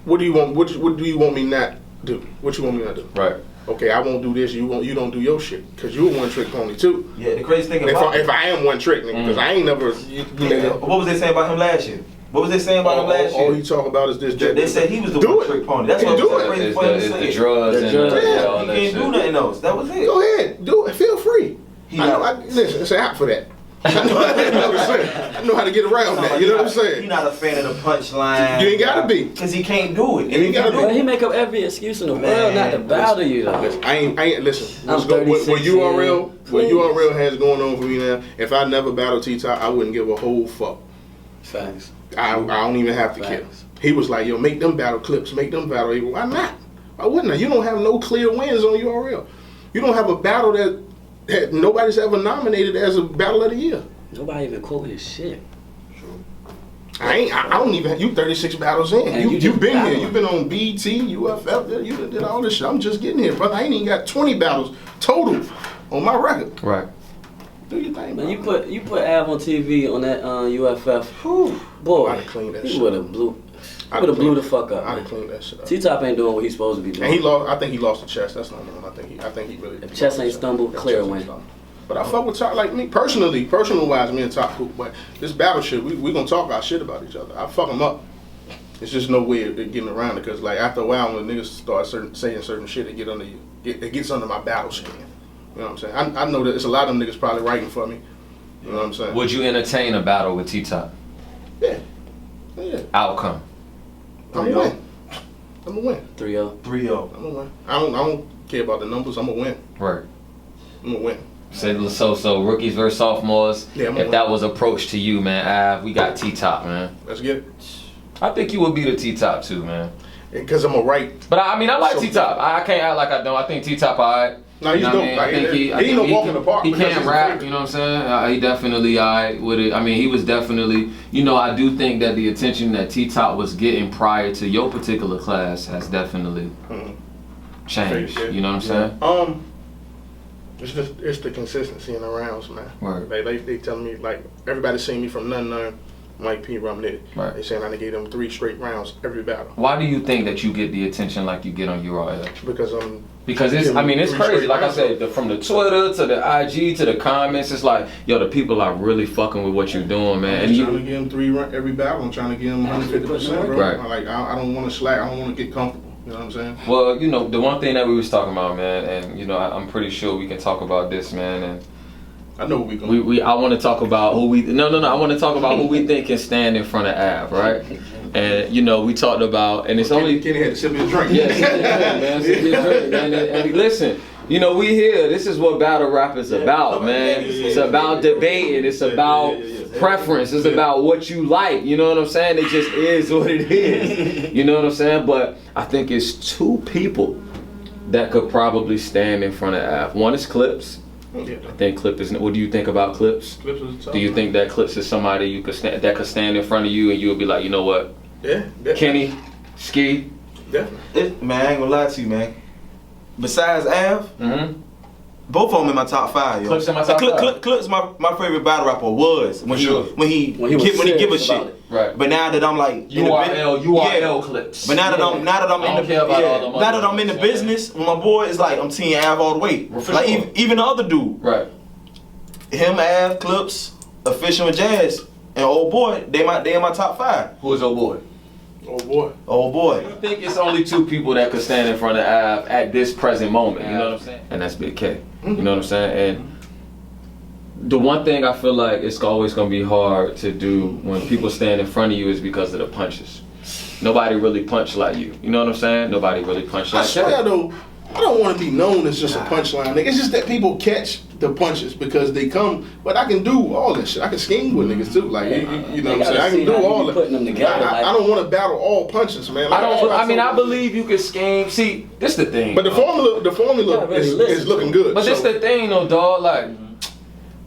What do you want? What do you want me not do? What you want me not do? Right. Okay, I won't do this. You don't do your shit because you're a one trick pony too. Yeah. The crazy thing about if I am one trick, nigga, because I ain't never. What was they saying about him last year? What was they saying about him last year? All he talk about is this. They said he was the one trick pony. That's what the drugs. He can't do nothing else. That was it. Go ahead, do it. Feel free. Listen, it's an app for that. I know how to get around that. You know what I'm saying? He's not a fan of the punchline. You ain't gotta be, because he can't do it. He make up every excuse in the world not to battle you though. Listen, I ain't listen. What URL has going on for me now? If I never battled T-Top, I wouldn't give a whole fuck. Facts. I don't even have to care. He was like, yo, make them battle clips, make them battle. Why not? Why wouldn't I? You don't have no clear wins on URL. You don't have a battle that nobody's ever nominated as a battle of the year. Nobody even quote his shit. True. I don't even. You 36 battles in. You've been here. You've been on BT, UFF. You did all this shit. I'm just getting here, brother. I ain't even got 20 battles total on my record. Right. Do your thing, man. You put Av on TV on that UFF. Whew, boy, I'd have cleaned that shit. He would have blew the fuck up. I'd have cleaned that shit up. T-Top ain't doing what he's supposed to be doing. And he lost. I think he lost the chest. That's not one. I think he really. If chest ain't stumbled, clear win. But I fuck with Top, like me personally, personal-wise, me and Top Hoop. But this battle shit, we gonna talk our shit about each other. I fuck him up. It's just no way of getting around it, because like after a while, when niggas start saying certain shit, it gets under my battle skin. You know what I'm saying? I know that it's a lot of them niggas probably writing for me. You know what I'm saying? Would you entertain a battle with T-Top? Yeah. Outcome? I'm gonna win. 3-0. I'm gonna win. I don't care about the numbers. I'm gonna win. Right. I'm gonna win. So rookies versus sophomores. Yeah, if that was approached to you, man, Av, we got T-Top, man. Let's get it. I think you would be the T-Top too, man. Because I'm a right. But I like T-Top. I can't act like I don't. I think T-Top alright. No, he's dope. I think he ain't no walk in the park. He can't rap, you know what I'm saying? He definitely alright with it. I mean, he was definitely, I do think that the attention that T-Top was getting prior to your particular class has definitely changed. You know what I'm saying? It's the consistency in the rounds, man. Right. They telling me, like, everybody seen me from none. Mike P. Rum did. Right. They saying I gave them 3 straight rounds every battle. Why do you think that you get the attention like you get on URL? Because it's crazy. Like I said, from the Twitter to the IG to the comments, it's like, yo, the people are really fucking with what you're doing, man. I'm trying to give them 3 every battle. I'm trying to give them 150%, bro. Right. Like, I don't want to slack. I don't want to get comfortable. You know what I'm saying? Well, the one thing that we was talking about, man, and I'm pretty sure we can talk about this, man, and I know what we going. I want to talk about who we. No. I want to talk about who we think can stand in front of Av, right? And we talked about, and it's only Kenny had to sip his drink. Yeah, man. Sip his drink, man. And listen, we here. This is what battle rap is about, man. It's about debating. It's about preference. It's about what you like. You know what I'm saying? It just is what it is. You know what I'm saying? But I think it's 2 people that could probably stand in front of Av. One is Clips. I think Clip is. What do you think about Clips? Clips is tough. Do you think that Clips is somebody that could stand in front of you and you would be like, you know what? Yeah. Kenny, Ski. Definitely. Man, I ain't gonna lie to you, man. Besides Av, both of them in my top 5, yo. Clips in my top 5. Clips my favorite battle rapper was when he give a shit. Right. But now that I'm like URL Clips. But now that I'm in the business with my boy, it's like I'm team Av all the way. Like even the other dude. Right. Him, Av, Clips, Official and Jazz, and Old Boy, they in my top 5. Who is Old Boy? Old boy. I think it's only 2 people that could stand in front of Av at this present moment. You know what I'm saying? And that's Big K. You know what I'm saying? And the one thing I feel like it's always gonna be hard to do when people stand in front of you is because of the punches. Nobody really punch like you. You know what I'm saying? Nobody really punch like that. I swear though, I don't want to be known as just a punchline nigga. It's just that people catch the punches because they come. But I can do all this shit. I can scheme with niggas too. Like you know what I'm saying? I can do all that. Putting them together. I don't want to battle all punches, man. Like, I believe you can scheme. See, this the thing. But the formula is looking good. But this the thing though, dog. Like,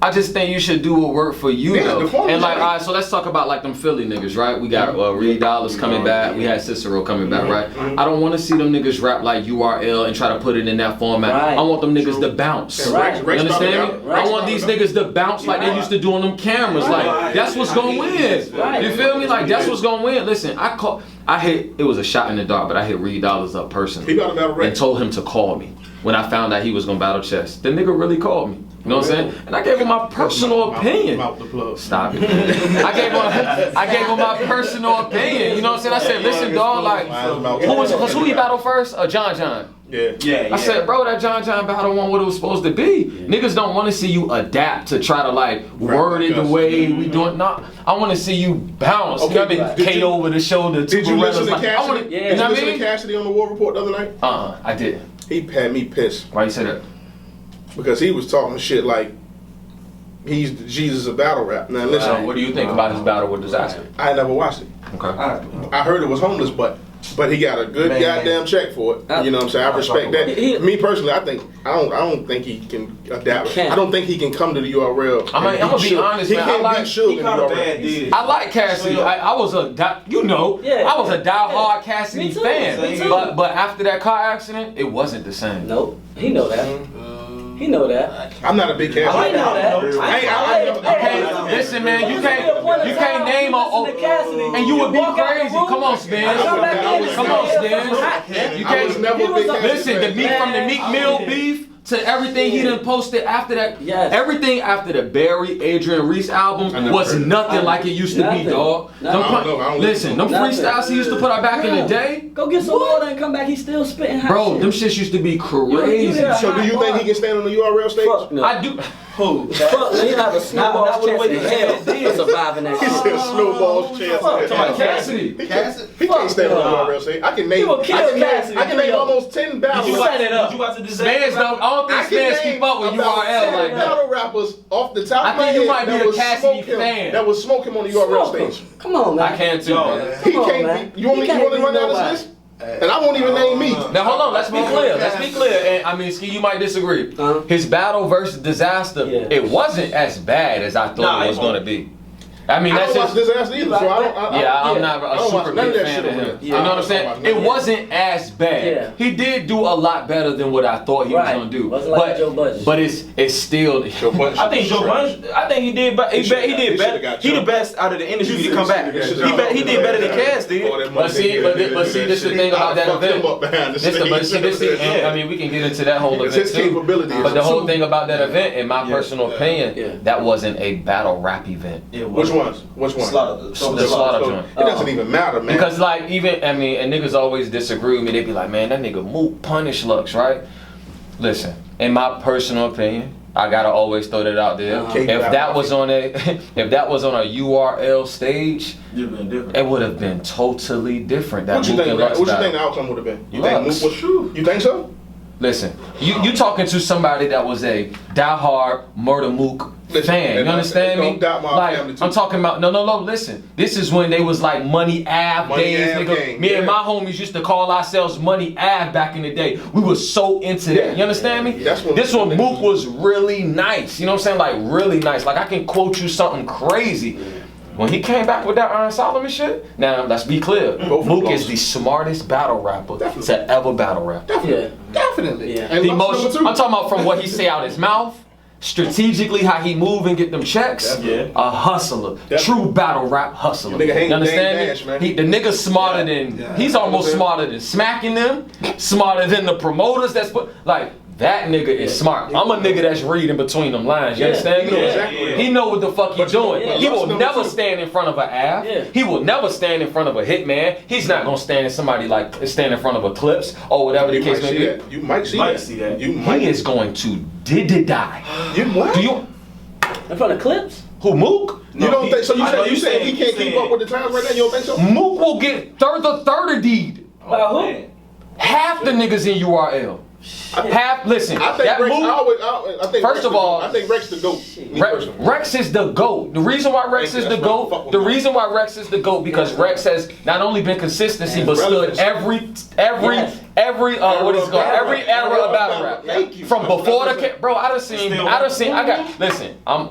I just think you should do what work for you though. And like, all right, so let's talk about like them Philly niggas, right? We got Reed Dollars coming back. We had Cicero coming back, right? I don't want to see them niggas rap like URL and try to put it in that format. Right. I want them niggas to bounce. Right. You understand me? I want these niggas to bounce like they used to do on them cameras. Like, that's what's gonna win. You feel me? Like, that's what's gonna win. Listen, it was a shot in the dark, but I hit Reed Dollars up personally and told him to call me when I found out he was gonna battle chess. The nigga really called me. You know what I'm saying? And I gave him my personal opinion. Stop it, man. I gave him my personal opinion. You know what I'm saying? I said, listen, dog, like, who he battled first? John. Yeah. I said, bro, that John battle wasn't what it was supposed to be. Niggas don't want to see you adapt to try to like word it the way we doing. No, I want to see you bounce. Okay, you know what I mean? KO over the shoulder. Did you listen to Cassidy? You know what I mean? Cassidy on the War Report the other night? I didn't. He had me pissed. Why you say that? Because he was talking shit like he's the Jesus of battle rap. Now listen, what do you think about his battle with Disaster? I never watched it. Okay. I heard it was homeless, but he got a good goddamn check for it. You know what I'm saying? I respect that. Me personally, I don't think he can adapt. I don't think he can come to the URL. I'm gonna be honest, man. I like Cassidy. I was a die-hard Cassidy fan. But after that car accident, it wasn't the same. Nope. He know that. He know that. I'm not a big Cassidy. I know that. Listen, man, you can't name and you would be crazy. Come on, Spence. Come on, Spence. You can't. Listen, the meat from the Meek Mill beef to everything he done posted after that. Yes. Everything after the Barry Adrian Reese album was nothing like it used to be, dog. Listen, them freestyles he used to put out back in the day. Go get some water and come back. He's still spitting hot Bro, shit. them shits used to be crazy. So do you think he can stand on the URL stage? I do. Who? Fuck, you have a snowball's chance in hell of surviving that He shit. said snowball's chance. Cassidy. He can't stand on the URL stage. I can name. will kill Cassidy. I can name almost 10 battles. You set it up. You watch the disaster? Spans though, I don't think Spans keep up with about URL 10 like that. battle rappers off the top of my I head. think you might be that a would Cassidy smoke him- fan. That would smoke him on the URL stage. Come on, man. I can too, bro. He Come on, can't. man. You want me to run down this list? And I won't even name me. Now hold on, let's be clear. Let's be clear. And I mean, Ski, you might disagree. His battle versus Disaster, it wasn't as bad as I thought it was going to be. I mean, I that's don't watch just. Disaster either, so I don't. I'm not I a don't watch super none of big that fan shit of over him. there. You know what I'm saying? It wasn't as bad. Yeah. He did do a lot better than what I thought he was gonna do. Wasn't like Joe Budden. But it's still. I think Joe Budden. I think he did. He did better. He the best out of the industry to come back. He did better than Cass did. But see, this is the thing about that event. I mean, we can get into that whole event his too. capabilities. But the whole thing about that event, in my personal opinion, that wasn't a battle rap event. Which ones? Which one? The Slaughter joint. It doesn't even matter, man. Because like even I mean, and niggas always disagree with me. They be like, man, that nigga Mook punish Lux, right? Listen, in my personal opinion, I gotta always throw that out there. If that was on a URL stage, it would have been totally different. That What you Mook think? and Lux What you battle. think the outcome would have been? You Lux. think Mook was true? You think so? Listen, you talking to somebody that was a diehard Murda Mook fan. You understand me? Don't doubt my Like family too. I'm talking about no. Listen, this is when they was like Money Ave Money days, Ave nigga. gang, Me and yeah. my homies used to call ourselves Money Ave back in the day. We was so into that. You understand me? That's when- This one Mook was really nice. You know what I'm saying? Like really nice. Like I can quote you something crazy. When he came back with that Iron Solomon shit, now let's be clear. Mook is the smartest battle rapper to ever battle rap. Definitely. Yeah. And The Lux most, number two. I'm talking about from what he say out his mouth, strategically how he move and get them checks. A hustler, true battle rap hustler. Nigga ain't You understand me? dash, man. The nigga smarter than he's almost smarter than smacking them, smarter than the promoters. That's like. That nigga is smart. I'm a nigga that's reading between them lines. You understand me? He know what the fuck he doing. He will never stand in front of an Av. He will never stand in front of a Hitman. He's not gonna stand in stand in front of a Clips or whatever the case may be. You might see that. You might. He is going to die. You what? Do you? In front of Clips? Who, Mook? You don't think so? You saying he can't keep up with the times right now? You don't think so? Mook will get the third deed. By who? Half the niggas in URL. Listen, I think that Rex. Mook. I think First Rex of the all, GOAT. I think Rex the GOAT. Me personally. Rex is the GOAT. The reason why Rex is the GOAT, Rex is the GOAT because Rex has not only been consistency but stood every what is it called? Every era of battle rap. From before the bro, I got listen, I'm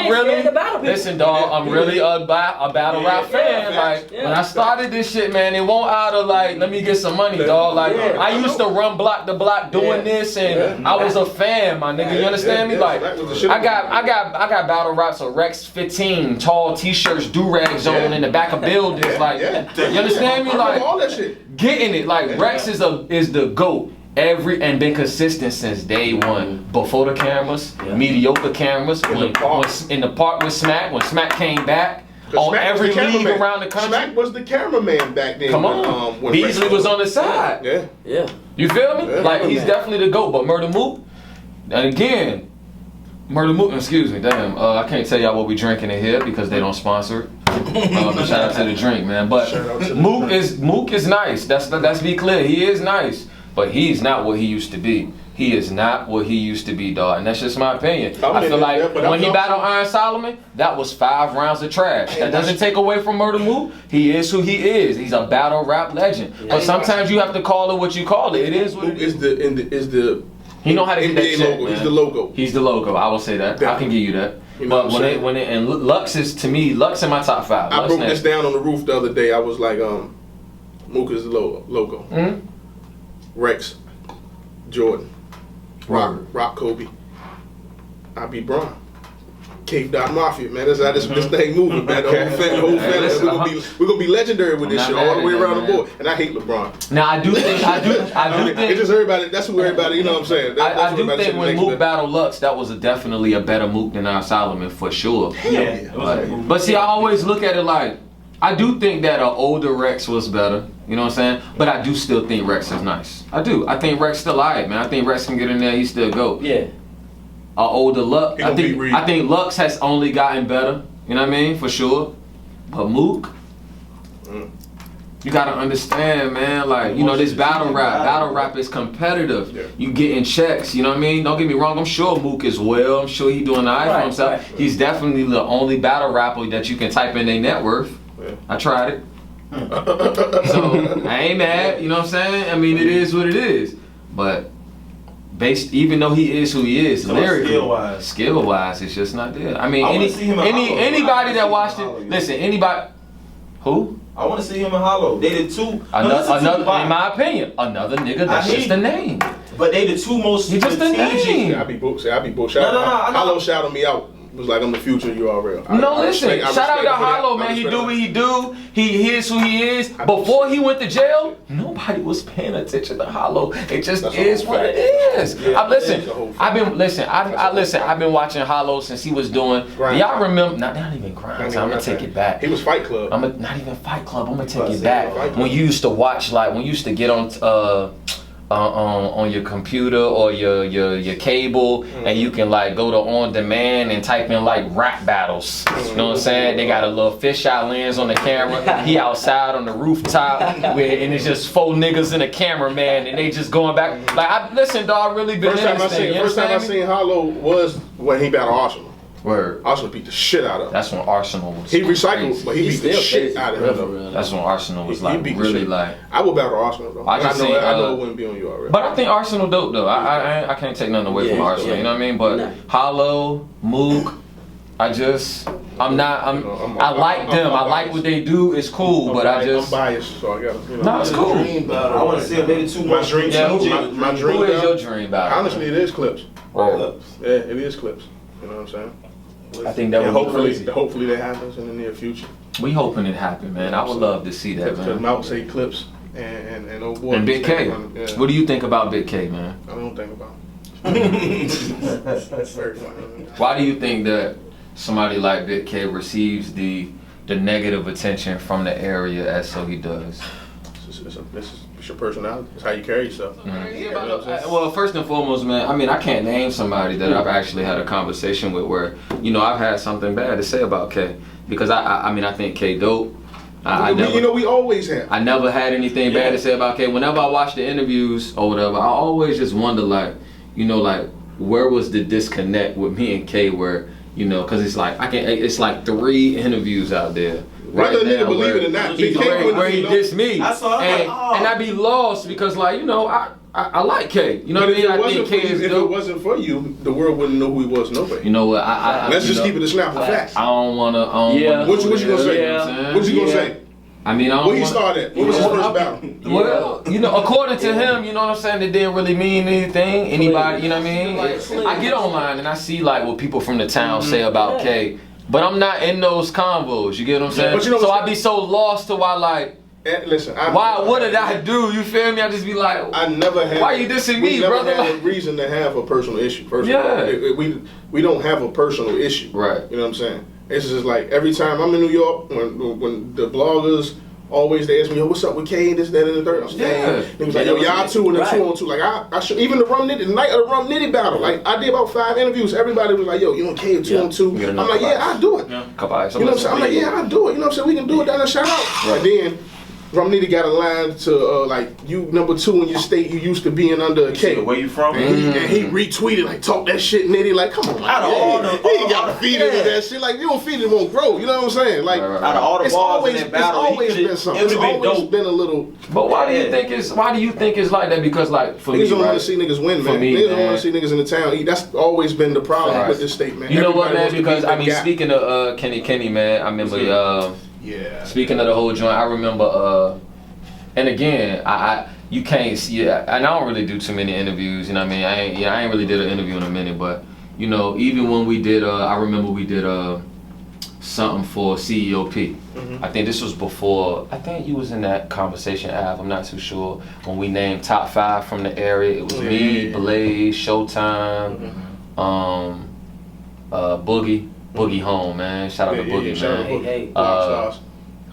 really listen, dog, I'm really a battle rap fan. Like when I started this shit, man, it won't out of like let me get some money, dog. Like I used to run block to block doing this and I was a fan, my nigga. You understand me? Like I got battle raps of Rex 15, tall t-shirts, do-rags on in the back of buildings. Like you understand me? Like all that shit. Getting it. Like Rex is the GOAT. And been consistent since day one. Before the cameras, mediocre cameras, when in the park with Smack, when Smack came back. On every league around the country. Smack was the cameraman back then. Come on. When Beasley was on the side. Yeah. You feel me? Like he's definitely the GOAT. But Murda Mook, and again, Murda Mook, excuse me, damn. I can't tell y'all what we drinking in here because they don't sponsor it. But shout out to the drink, man. But Mook is nice. Let's be clear. He is nice. But he's not what he used to be. He is not what he used to be, dog. And that's just my opinion. I feel like when he battled Iron Solomon, that was 5 rounds of trash. That doesn't take away from Murda Mook. He is who he is. He's a battle rap legend. But sometimes you have to call it what you call it. It is what it is. He know how to get that shit, logo. Man. He's the logo. He's the logo. I will say that. Definitely. I can give you that. You know but and Lux is to me, Lux in my top 5. I broke this down on the roof the other day. I was like, Mook is the logo. Mm-hmm. Rex, Jordan, Rock Kobe. I beat Braun. Cave Dot Mafia, man. That's how this thing moving, man. The whole family. We're gonna be legendary with this shit all the way around the board. And I hate LeBron. Now I do think it's just everybody. That's who everybody. You know what I'm saying? I do think when Mook battled Lux, that was definitely a better Mook than our Solomon for sure. But see, I always look at it like I do think that an older Rex was better. You know what I'm saying? But I do still think Rex is nice. I do. I think Rex still alright, man. I think Rex can get in there. He still go. Yeah. older Lux. I think Lux has only gotten better. You know what I mean? For sure. But Mook, you gotta understand, man. Like, you know, this battle rap is competitive. Yeah. You getting checks. You know what I mean? Don't get me wrong. I'm sure Mook is well. I'm sure he doing alright for himself. Right. He's definitely the only battle rapper that you can type in their net worth. Yeah. I tried it. So I ain't mad. You know what I'm saying? I mean, it is what it is. But even though he is who he is, lyrically, skill wise, it's just not there. I mean, anybody that watched it, listen, anybody, who? I want to see him in Hollow. They the two. Another, in my opinion, another nigga that's just a name. But they the two most. He just a name. I be booked. Hollow shouted me out. Was like, I'm the future, you are real. Listen, shout out to Hollow, man. He do what he do. He is who he is. Before he went to jail, nobody was paying attention to Hollow. It just is what it is. I've been watching Hollow since he was doing. Y'all remember? Not even Grind. I'm gonna take it back. He was Fight Club. Not even Fight Club. I'm gonna take it back. When you used to watch, like when you used to get on your computer or your cable, and you can like go to on demand and type in like rap battles. You know what I'm saying? They got a little fisheye lens on the camera. He outside on the rooftop, and it's just 4 niggas and a cameraman, and they just going back. Like, listen, dog, really been First time I seen Hollow was when he battled Arsenal. Word. Arsenal beat the shit out of him. That's when Arsenal was. He recycled, but he beat the shit out of him. That's when Arsenal was like really like. I would battle Arsenal though. I know it wouldn't be on you already. But I think Arsenal dope though. I can't take nothing away from Arsenal. You know what I mean? But Hollow, Mook, I like them. I like what they do. It's cool, but I'm biased, so I gotta. No, it's cool. I want to see if they the two my dream. My dream. Who is your dream battle? Honestly, it is Clips. Right. Yeah, it is Clips. You know what I'm saying? I think that would be crazy. Hopefully that happens in the near future. We hoping it happen, man. I would love to see that, man. Because Mount say Clips and old boy. And Big K. What do you think about Big K, man? I don't think about it. That's very funny. Why do you think that somebody like Big K receives the negative attention from the area as so he does? It's your personality. It's how you carry yourself. Mm-hmm. Well, first and foremost, man, I mean, I can't name somebody that I've actually had a conversation with where, you know, I've had something bad to say about K. Because I think K dope. We always have. I never had anything bad to say about K. Whenever I watch the interviews or whatever, I always just wonder, like, you know, like, where was the disconnect with me and K where, you know, because it's like, it's like 3 interviews out there. Whether a nigga believe it or not, where he dissed me, and I be lost because, like, you know, I like K. You know what I mean? I think K is dope. If it wasn't for you, the world wouldn't know who he was. Nobody. You know what? Let's just keep it a snap of facts. I don't wanna. What you gonna say? What you gonna say? I mean, where he started? What was his first battle? Well, you know, according to him, you know what I'm saying, it didn't really mean anything. Anybody, you know what I mean? I get online and I see like what people from the town say about K. But I'm not in those convos, you get what I'm saying? But you know so I be so lost to why, like, listen, what did I do? You feel me? I just be like, I never had. Why you dissing me, brother? We never had a reason to have a personal issue. First of all, we don't have a personal issue. Right. You know what I'm saying? It's just like every time I'm in New York, when the bloggers always they ask me, yo, what's up with K, this, that, and the third. I'm saying, they was like, yo, y'all 2 and a 2-on-2. Like I should, even the night of the Rum Nitty battle, like I did about 5 interviews. Everybody was like, yo, you and K 2-on-2. I'm like, yeah, I'll do it. You know what I'm saying? I'm like, yeah, I'll do it. You know what I'm saying? We can do it. Down and shout out. Right. And then Rum Nitty got a line to like you number 2 in your state. You used to being under a K. Where you from? And he retweeted like talk that shit, Nitty. Like come on, he ain't got to feed it with that shit. Like you don't feed it, it won't grow. You know what I'm saying? Like out of all the balls in that battle, it's always been something. It's always been a little. But why do you think it's like that? Because like for me, niggas don't want to see niggas win, man. Niggas don't want to see niggas in the town eat. That's always been the problem with this state, man. You know what, man? Because I mean, speaking of Kenny, man, I remember. Speaking of the whole joint, I remember. And again, you can't see, and I don't really do too many interviews. You know what I mean? I ain't really did an interview in a minute, but you know, even when we did, I remember we did something for CEOP. Mm-hmm. I think this was before. I think you was in that conversation, Av. I'm not too sure. When we named top 5 from the area, it was me, Blaze, Showtime, Boogie Home, man. Shout out to Boogie, man. Hey.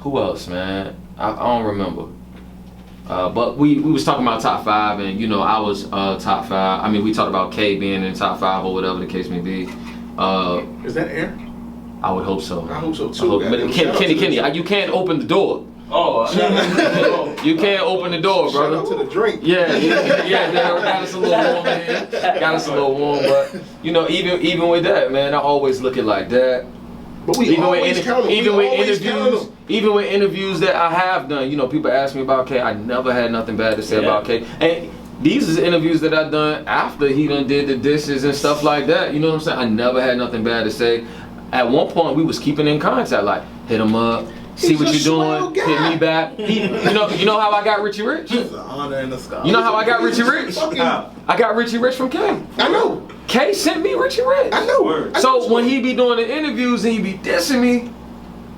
Who else, man? I don't remember. But we was talking about top 5, and you know I was top 5. I mean, we talked about K being in top 5 or whatever the case may be. Is that air? I would hope so. I hope so too. But Kenny, you can't open the door. Oh, you can't open the door, brother. Shout out to the drink. Yeah, got us a little warm, man. Got us a little warm, but you know, even with that, man, I always look at it like that. But we always count them. Even with interviews that I have done, you know, people ask me about K. I never had nothing bad to say about K. And these is interviews that I done after he done did the dishes and stuff like that. You know what I'm saying? I never had nothing bad to say. At one point, we was keeping in contact, like hit him up. See what you're doing, hit me back. You know how I got Richie Rich? It's an honor in the sky. You know how I got Richie Rich? I got Richie Rich from K. I know. K sent me Richie Rich. I know. So when he be doing the interviews and he be dissing me,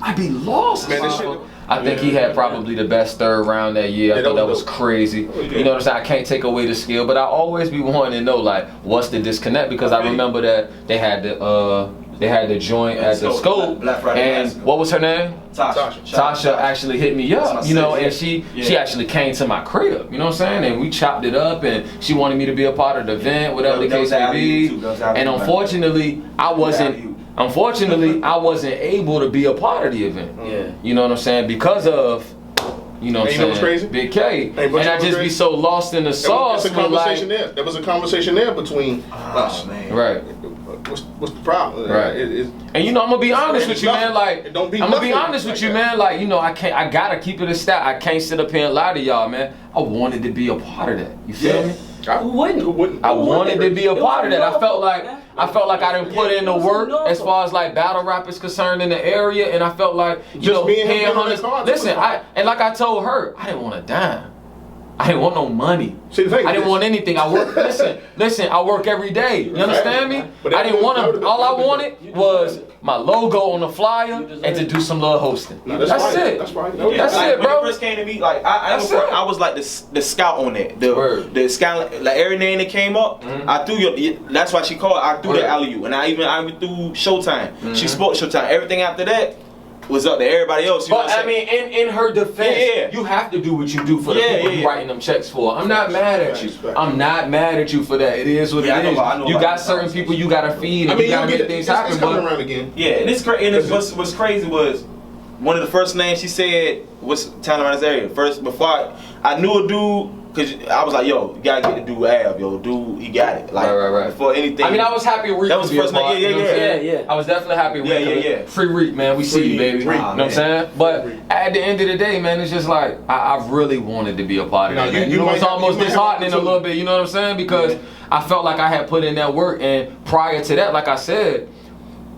I be lost. Man, this shit. I think he had probably the best third round that year. I thought that was crazy. You know what I'm saying? I can't take away the skill, but I always be wanting to know, like, what's the disconnect? Because I remember that they had the joint at the Scope, and what was her name? Tasha actually hit me up, you know, and she actually came to my crib, you know what I'm saying? And we chopped it up, and she wanted me to be a part of the event, whatever the case may be. And unfortunately, I wasn't able to be a part of the event. Yeah. You know what I'm saying? Because of, you know what I'm saying, crazy? Big K. And I just be so lost in the sauce. There was a conversation there between us. Man. Right. What's the problem? Right. And you know, I'm gonna be honest with you, man. Like, I'm gonna be honest with you, man. Like, you know, I gotta keep it a stat. I can't sit up here and lie to y'all, man. I wanted to be a part of that. You feel me? Who wouldn't? I wanted to be a part of that. I felt like I didn't put in the work as far as like battle rap is concerned in the area, and I felt like, you know, paying hunters. Listen, and like I told her, I didn't want a dime. I didn't want no money. See, the thing I didn't want anything. I work. Listen. I work every day. You understand me? I didn't want to. All I wanted was my logo on the flyer and to do some little hosting. That's it. That's right. That's it, bro. When it first came to me, like I was like the scout on that. The scout, like every name that came up, I threw that's why she called. I threw the alley-oop, and I even threw Showtime. She spoke Showtime. Everything after that was up to everybody else. You know what I mean, in her defense, you have to do what you do for the people you writing them checks for. I'm not mad at you. I'm not mad at you for that. It is what it is. You got certain people you gotta feed, and you gotta make things happen. It's coming around again. Yeah, and it's crazy. And what's crazy was one of the first names she said was town around this area. First, before I knew a dude. Cause I was like, yo, you gotta get the dude Ab, yo, dude, he got it. Like, right. Before anything. I mean, I was happy Reek. That was the first night. Yeah. I was definitely happy Reek. Yeah. Free Reek, man. We see you, baby. You know what I'm saying? But at the end of the day, man, it's just like I really wanted to be a part of that. You know, it's almost disheartening a little bit. You know what I'm saying? Because I felt like I had put in that work, and prior to that, like I said,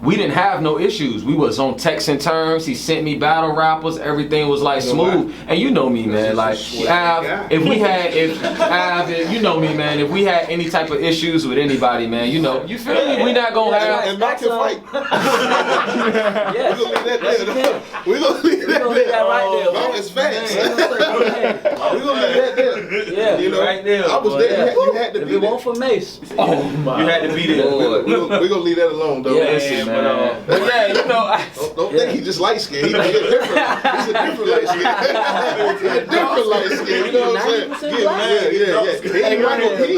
we didn't have no issues. We was on texting terms. He sent me battle rappers. Everything was like smooth. And you know me, man. Like, if you know me, man. If we had any type of issues with anybody, man, you know, you feel me? We not gonna have. And not to fight. Yes. We're gonna leave that right there. No, it's facts. We're gonna leave that there. Yeah. You know, right there. I was there. You had to be there. there. One for Mace. Oh my. You had to be there. Lord. We're gonna leave that alone, though. Yeah, but yeah, you know, don't think he just light skinned. He's different. He's a different light skin. He's a different light skin. You know what I'm saying? Yeah. He ain't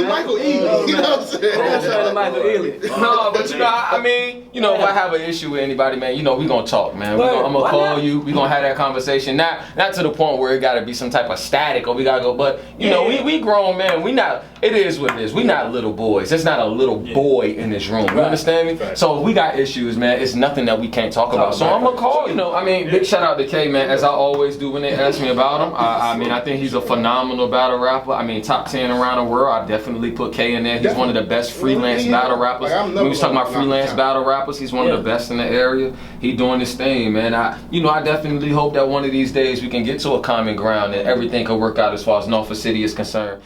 Michael Ealy. You know what I'm saying? Michael Ealy. No, but you know, I mean, you know, if I have an issue with anybody, man, you know, we gonna talk, man. I'm gonna call you. We gonna have that conversation. Not to the point where it gotta be some type of static or we gotta go, but you know, we grown, man. We not. It is what it is. We not little boys. There's not a little boy in this room. You understand me? Right. So if we got issues, man, it's nothing that we can't talk about. So I'm gonna call. You know, I mean, big shout out to K, man, as I always do when they ask me about him. I mean, I think he's a phenomenal battle rapper. I mean, top 10 around the world. I definitely put K in there. He's one of the best freelance battle rappers. When we was talking about freelance battle rappers, he's one of the best in the area. He doing his thing, man. I definitely hope that one of these days we can get to a common ground and everything can work out as far as Norfolk City is concerned.